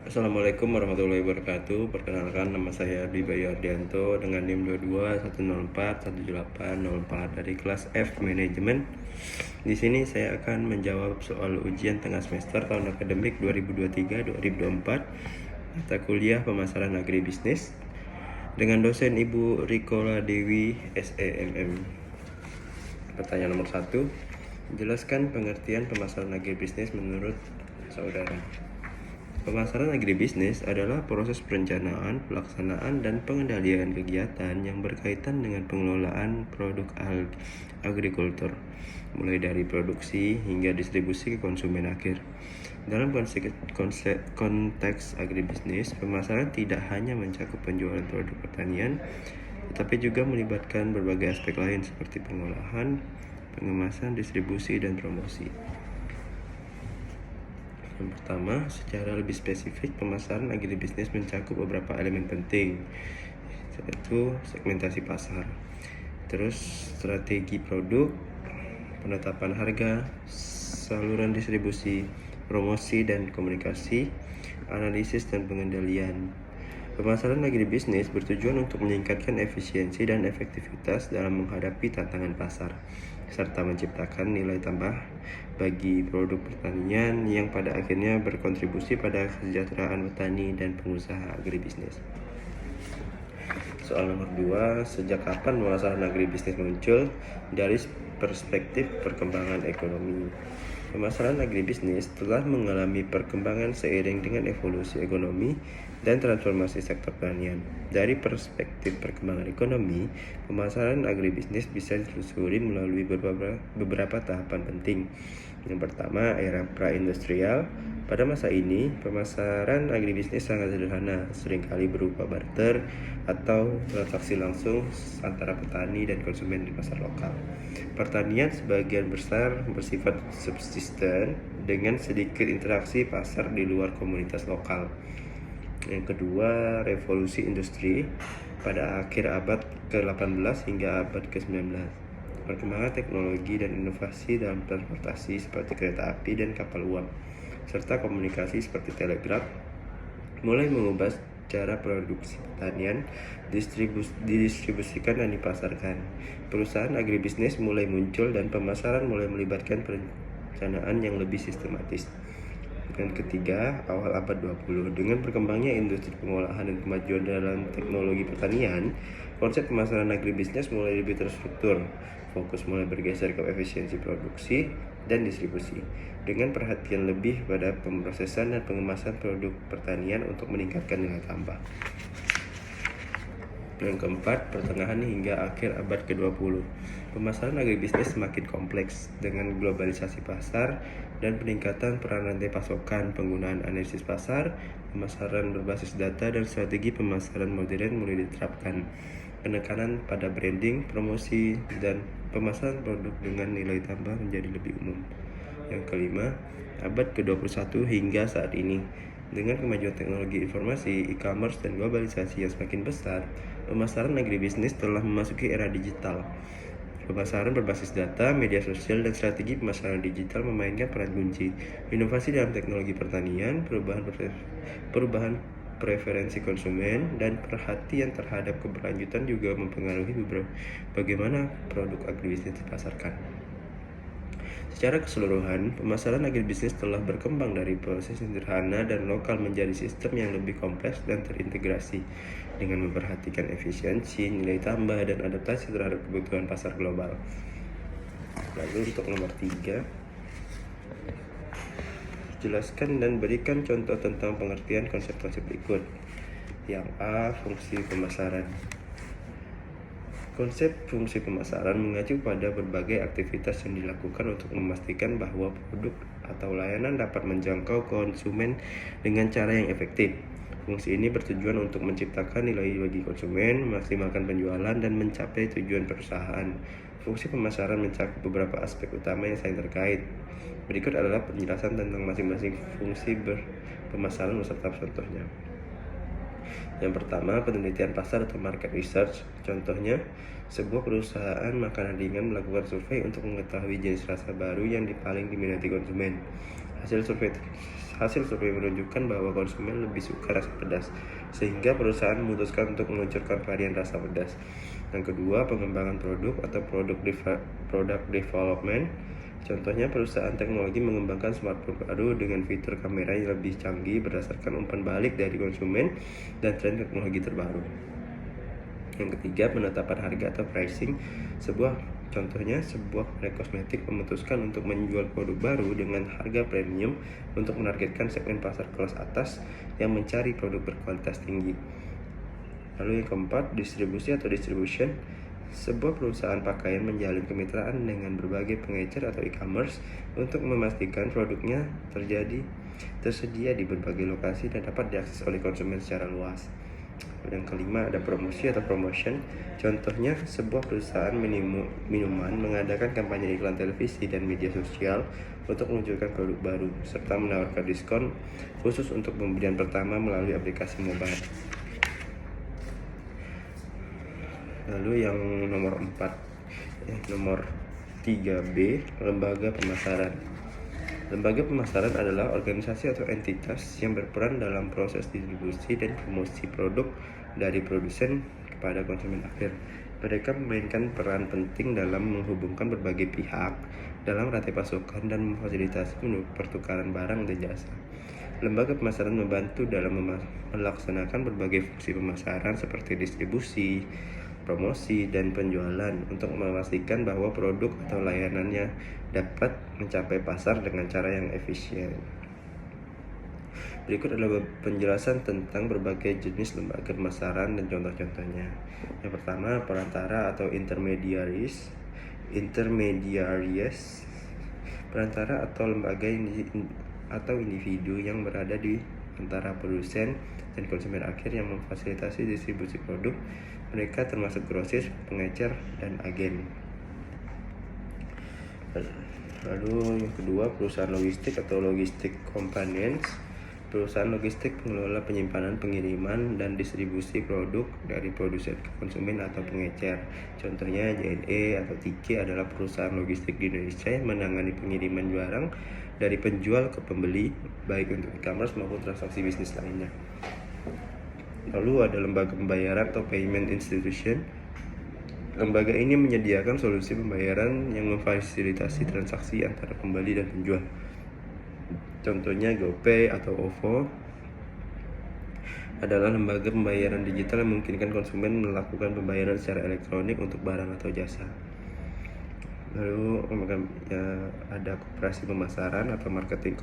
Assalamualaikum warahmatullahi wabarakatuh. Perkenalkan, nama saya Dwi Bayu Ardianto dengan NIM 2210411804 dari kelas F Manajemen. Di sini saya akan menjawab soal ujian tengah semester tahun akademik 2023-2024 mata kuliah pemasaran agribisnis dengan dosen Ibu Rikola Dewi SEMM. Pertanyaan nomor 1. Jelaskan pengertian pemasaran agribisnis menurut saudara. Pemasaran agribisnis adalah proses perencanaan, pelaksanaan, dan pengendalian kegiatan yang berkaitan dengan pengelolaan produk agrikultur, mulai dari produksi hingga distribusi ke konsumen akhir. Dalam konteks agribisnis, pemasaran tidak hanya mencakup penjualan produk pertanian, tetapi juga melibatkan berbagai aspek lain seperti pengolahan, pengemasan, distribusi, dan promosi. Yang pertama, secara lebih spesifik, pemasaran agribisnis mencakup beberapa elemen penting, yaitu segmentasi pasar, terus strategi produk, penetapan harga, saluran distribusi, promosi dan komunikasi, analisis dan pengendalian. Pemasaran agribisnis bertujuan untuk meningkatkan efisiensi dan efektivitas dalam menghadapi tantangan pasar, serta menciptakan nilai tambah bagi produk pertanian yang pada akhirnya berkontribusi pada kesejahteraan petani dan pengusaha agribisnis. Soal nomor 2, sejak kapan pemasaran agribisnis muncul? Dari perspektif perkembangan ekonomi. Pemasaran agribisnis telah mengalami perkembangan seiring dengan evolusi ekonomi dan transformasi sektor pertanian. Dari perspektif perkembangan ekonomi, pemasaran agribisnis bisa ditelusuri melalui beberapa tahapan penting. Yang pertama, era pra-industrial. Pada masa ini, pemasaran agribisnis sangat sederhana, seringkali berupa barter atau transaksi langsung antara petani dan konsumen di pasar lokal. Pertanian sebagian besar bersifat subsisten dengan sedikit interaksi pasar di luar komunitas lokal. Yang kedua, revolusi industri pada akhir abad ke-18 hingga abad ke-19. Perkembangan teknologi dan inovasi dalam transportasi seperti kereta api dan kapal uap, serta komunikasi seperti telegraf, mulai mengubah cara produksi pertanian, didistribusikan dan dipasarkan. Perusahaan agribisnis mulai muncul dan pemasaran mulai melibatkan perencanaan yang lebih sistematis. Dan ketiga, awal abad 20, dengan berkembangnya industri pengolahan dan kemajuan dalam teknologi pertanian, konsep pemasaran agribisnis mulai lebih terstruktur. Fokus mulai bergeser ke efisiensi produksi dan distribusi, dengan perhatian lebih pada pemrosesan dan pengemasan produk pertanian untuk meningkatkan nilai tambah. Yang keempat, pertengahan hingga akhir abad ke-20. Pemasaran agribisnis semakin kompleks dengan globalisasi pasar dan peningkatan peran rantai pasokan, penggunaan analisis pasar, pemasaran berbasis data, dan strategi pemasaran modern mulai diterapkan. Penekanan pada branding, promosi, dan pemasaran produk dengan nilai tambah menjadi lebih umum. Yang kelima, abad ke-21 hingga saat ini. Dengan kemajuan teknologi informasi, e-commerce, dan globalisasi yang semakin besar, pemasaran agribisnis telah memasuki era digital. Pemasaran berbasis data, media sosial, dan strategi pemasaran digital memainkan peran kunci. Inovasi dalam teknologi pertanian, perubahan preferensi konsumen, dan perhatian terhadap keberlanjutan juga mempengaruhi bagaimana produk agribisnis dipasarkan. Secara keseluruhan, pemasaran agribisnis telah berkembang dari proses sederhana dan lokal menjadi sistem yang lebih kompleks dan terintegrasi dengan memperhatikan efisiensi, nilai tambah, dan adaptasi terhadap kebutuhan pasar global. Lalu untuk nomor 3, jelaskan dan berikan contoh tentang pengertian konsep-konsep berikut. Yang A, fungsi pemasaran. Konsep fungsi pemasaran mengacu pada berbagai aktivitas yang dilakukan untuk memastikan bahwa produk atau layanan dapat menjangkau konsumen dengan cara yang efektif. Fungsi ini bertujuan untuk menciptakan nilai bagi konsumen, memaksimalkan penjualan, dan mencapai tujuan perusahaan. Fungsi pemasaran mencakup beberapa aspek utama yang saling terkait. Berikut adalah penjelasan tentang masing-masing fungsi pemasaran beserta contohnya. Yang pertama, penelitian pasar atau market research. Contohnya, sebuah perusahaan makanan ringan melakukan survei untuk mengetahui jenis rasa baru yang paling diminati konsumen. Hasil Hasil survei menunjukkan bahwa konsumen lebih suka rasa pedas, sehingga perusahaan memutuskan untuk meluncurkan varian rasa pedas. Yang kedua, pengembangan produk atau product development. Contohnya, perusahaan teknologi mengembangkan smartphone baru dengan fitur kamera yang lebih canggih berdasarkan umpan balik dari konsumen dan tren teknologi terbaru. Yang ketiga, penetapan harga atau pricing. Contohnya, sebuah merek kosmetik memutuskan untuk menjual produk baru dengan harga premium untuk menargetkan segmen pasar kelas atas yang mencari produk berkualitas tinggi. Lalu yang keempat, distribusi atau distribution. Sebuah perusahaan pakaian menjalin kemitraan dengan berbagai pengecer atau e-commerce untuk memastikan produknya tersedia di berbagai lokasi dan dapat diakses oleh konsumen secara luas. Yang kelima, ada promosi atau promotion. Contohnya, sebuah perusahaan minuman mengadakan kampanye iklan televisi dan media sosial untuk menunjukkan produk baru serta menawarkan diskon khusus untuk pembelian pertama melalui aplikasi mobile. Lalu yang nomor 3B, lembaga pemasaran. Lembaga pemasaran adalah organisasi atau entitas yang berperan dalam proses distribusi dan promosi produk dari produsen kepada konsumen akhir. Mereka memainkan peran penting dalam menghubungkan berbagai pihak dalam rantai pasokan dan memfasilitasi pertukaran barang dan jasa. Lembaga pemasaran membantu dalam melaksanakan berbagai fungsi pemasaran seperti distribusi, promosi, dan penjualan untuk memastikan bahwa produk atau layanannya dapat mencapai pasar dengan cara yang efisien. Berikut adalah penjelasan tentang berbagai jenis lembaga pemasaran dan contoh-contohnya. Yang pertama, perantara atau intermediaries. Perantara atau lembaga atau individu yang berada di antara produsen dan konsumen akhir yang memfasilitasi distribusi produk. Mereka termasuk grosis, pengecer, dan agen. Lalu yang kedua, perusahaan logistik atau logistic companies. Perusahaan logistik mengelola penyimpanan, pengiriman, dan distribusi produk dari produsen ke konsumen atau pengecer. Contohnya, JNE atau TK adalah perusahaan logistik di Indonesia yang menangani pengiriman barang dari penjual ke pembeli, baik untuk e-commerce maupun transaksi bisnis lainnya. Lalu ada lembaga pembayaran atau payment institution. Lembaga ini menyediakan solusi pembayaran yang memfasilitasi transaksi antara pembeli dan penjual. Contohnya GoPay atau OVO adalah lembaga pembayaran digital yang memungkinkan konsumen melakukan pembayaran secara elektronik untuk barang atau jasa. Lalu ada koperasi pemasaran atau marketing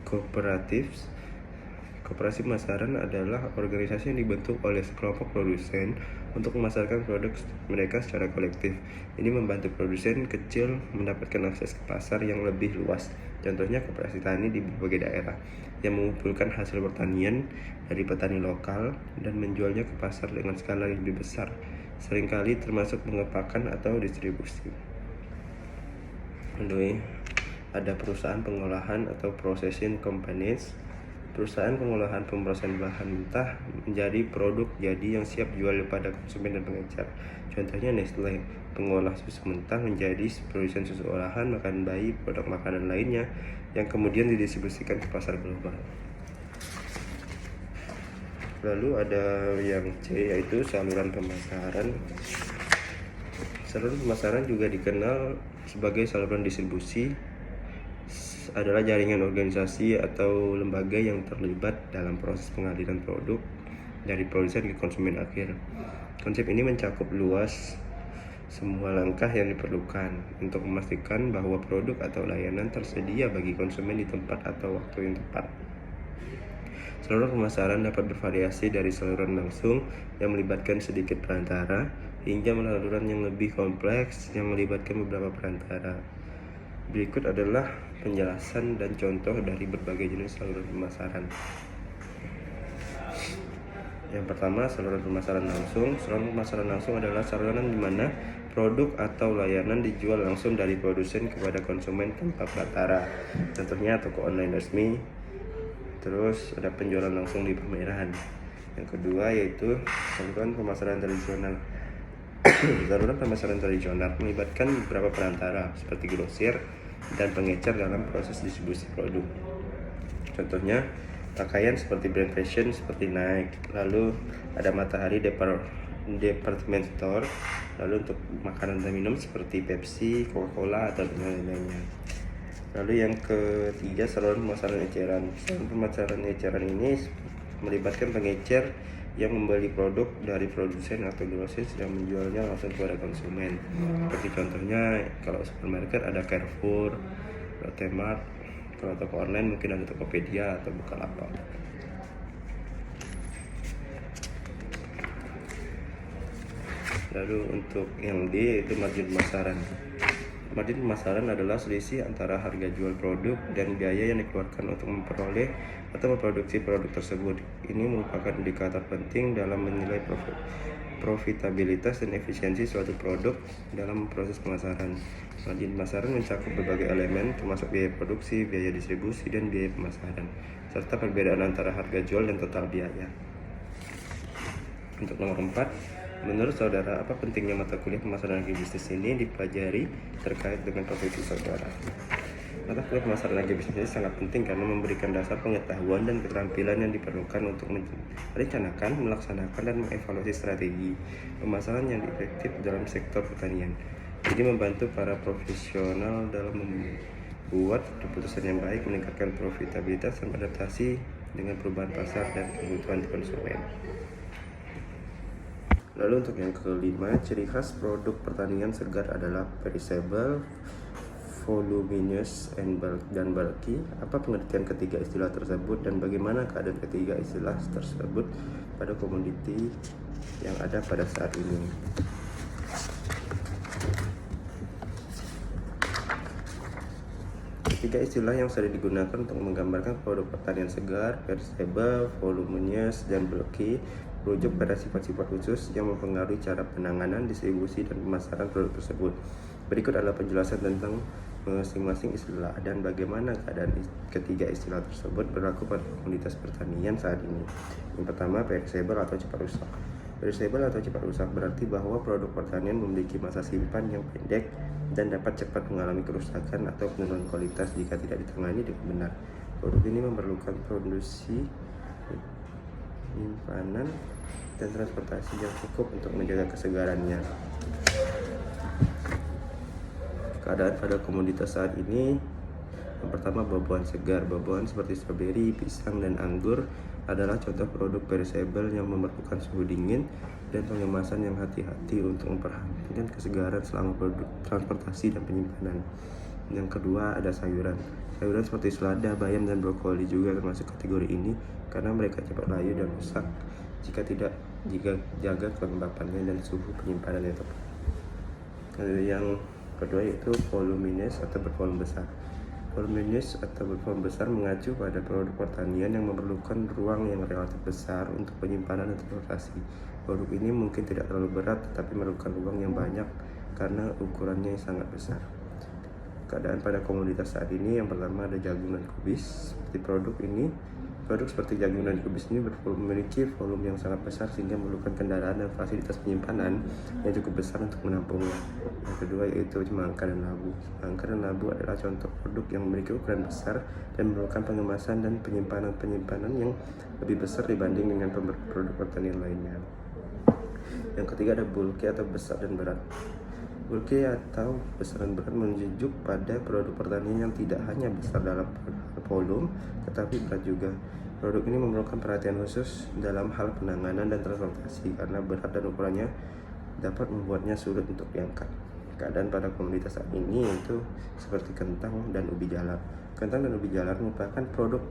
cooperative. Koperasi pemasaran adalah organisasi yang dibentuk oleh sekelompok produsen untuk memasarkan produk mereka secara kolektif. Ini membantu produsen kecil mendapatkan akses ke pasar yang lebih luas. Contohnya koperasi tani di berbagai daerah yang mengumpulkan hasil pertanian dari petani lokal dan menjualnya ke pasar dengan skala yang lebih besar, seringkali termasuk pengepakan atau distribusi. Lalu ada perusahaan pengolahan atau processing companies. Perusahaan pengolahan pemrosesan bahan mentah menjadi produk jadi yang siap jual pada konsumen dan pengecer. Contohnya Nestle, pengolah susu mentah menjadi produsen susu olahan, makanan bayi, produk makanan lainnya yang kemudian didistribusikan ke pasar global. Lalu ada yang C, yaitu saluran pemasaran. Saluran pemasaran juga dikenal sebagai saluran distribusi, adalah jaringan organisasi atau lembaga yang terlibat dalam proses pengaliran produk dari produsen ke konsumen akhir. Konsep ini mencakup luas semua langkah yang diperlukan untuk memastikan bahwa produk atau layanan tersedia bagi konsumen di tempat atau waktu yang tepat. Saluran pemasaran dapat bervariasi dari saluran langsung yang melibatkan sedikit perantara hingga saluran yang lebih kompleks yang melibatkan beberapa perantara. Berikut adalah penjelasan dan contoh dari berbagai jenis saluran pemasaran. Yang pertama, saluran pemasaran langsung. Saluran pemasaran langsung adalah saluran di mana produk atau layanan dijual langsung dari produsen kepada konsumen tanpa perantara. Contohnya toko online resmi. Terus ada penjualan langsung di pameran. Yang kedua yaitu saluran pemasaran tradisional. Saluran pemasaran tradisional melibatkan beberapa perantara seperti grosir dan pengecer dalam proses distribusi produk. Contohnya pakaian seperti brand fashion seperti Nike, lalu ada Matahari Department Store, lalu untuk makanan dan minum seperti Pepsi, Coca-Cola, atau lain-lainnya. Lalu yang ketiga, saluran pemasaran eceran. Saluran pemasaran eceran ini melibatkan pengecer yang membeli produk dari produsen atau grosis yang menjualnya langsung kepada konsumen. Seperti contohnya kalau supermarket ada Carrefour, Lotte Mart, kalau toko online mungkin ada Tokopedia atau Bukalapak. Lalu untuk yang D itu margin pemasaran. Margin pemasaran adalah selisih antara harga jual produk dan biaya yang dikeluarkan untuk memperoleh atau memproduksi produk tersebut. Ini merupakan indikator penting dalam menilai profitabilitas dan efisiensi suatu produk dalam proses pemasaran. Margin pemasaran mencakup berbagai elemen termasuk biaya produksi, biaya distribusi, dan biaya pemasaran, serta perbedaan antara harga jual dan total biaya. Untuk nomor 4, menurut saudara, apa pentingnya mata kuliah pemasaran agribisnis ini dipelajari terkait dengan profesi saudara? Mata kuliah pemasaran agribisnis ini sangat penting karena memberikan dasar pengetahuan dan keterampilan yang diperlukan untuk merencanakan, melaksanakan, dan mengevaluasi strategi pemasaran yang efektif dalam sektor pertanian. Jadi membantu para profesional dalam membuat keputusan yang baik, meningkatkan profitabilitas, dan beradaptasi dengan perubahan pasar dan kebutuhan konsumen. Lalu untuk yang kelima, ciri khas produk pertanian segar adalah perishable, voluminous, dan bulky. Apa pengertian ketiga istilah tersebut dan bagaimana keadaan ketiga istilah tersebut pada komoditi yang ada pada saat ini? Ketiga istilah yang sering digunakan untuk menggambarkan produk pertanian segar, perishable, voluminous, dan bulky merujuk pada sifat-sifat khusus yang mempengaruhi cara penanganan, distribusi, dan pemasaran produk tersebut. Berikut adalah penjelasan tentang masing-masing istilah dan bagaimana keadaan ketiga istilah tersebut berlaku pada komoditas pertanian saat ini. Yang pertama, perishable atau cepat rusak. Perishable atau cepat rusak berarti bahwa produk pertanian memiliki masa simpan yang pendek dan dapat cepat mengalami kerusakan atau penurunan kualitas jika tidak ditangani dengan benar. Produk ini memerlukan produksi, penyimpanan, dan transportasi yang cukup untuk menjaga kesegarannya. Keadaan pada komoditas saat ini, yang pertama, buah-buahan segar. Buah-buahan seperti stroberi, pisang, dan anggur adalah contoh produk perishable yang memerlukan suhu dingin dan pengemasan yang hati-hati untuk memperhatikan kesegaran selama produk transportasi dan penyimpanan. Yang kedua, ada sayuran. Sayuran seperti selada, bayam, dan brokoli juga termasuk kategori ini karena mereka cepat layu dan rusak jika jaga kelembapannya dan suhu penyimpanan yang tepat. Yang kedua yaitu voluminous atau bervolume besar. Voluminous atau bervolume besar mengacu pada produk pertanian yang memerlukan ruang yang relatif besar untuk penyimpanan dan transportasi. Produk ini mungkin tidak terlalu berat tetapi memerlukan ruang yang banyak karena ukurannya yang sangat besar. Keadaan pada komoditas saat ini, yang pertama ada jagung dan kubis. Produk seperti jagung dan kubis ini memiliki volume yang sangat besar sehingga memerlukan kendaraan dan fasilitas penyimpanan yang cukup besar untuk menampungnya. Yang kedua yaitu semangka dan labu. Semangka dan labu adalah contoh produk yang memiliki ukuran besar dan memerlukan pengemasan dan penyimpanan yang lebih besar dibanding dengan produk pertanian lainnya. Yang ketiga ada bulky atau besar dan berat. Bulky atau besar dan berat menunjuk pada produk pertanian yang tidak hanya besar dalam volume tetapi berat juga. Produk ini memerlukan perhatian khusus dalam hal penanganan dan transportasi karena berat dan ukurannya dapat membuatnya sulit untuk diangkat. Keadaan pada komoditas saat ini yaitu seperti kentang dan ubi jalar. Kentang dan ubi jalar merupakan produk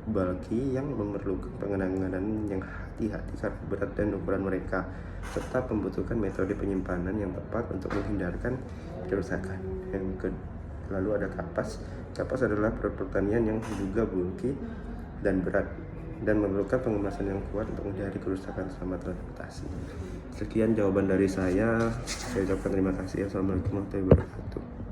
bulky yang memerlukan penanganan yang hati-hati karena berat dan ukuran mereka, serta membutuhkan metode penyimpanan yang tepat untuk menghindarkan kerusakan. Lalu ada kapas. Kapas adalah produk pertanian yang juga bulky dan berat dan memerlukan pengemasan yang kuat untuk menghindari kerusakan selama transportasi. Sekian jawaban dari saya. Saya ucapkan terima kasih. Assalamualaikum warahmatullahi wabarakatuh.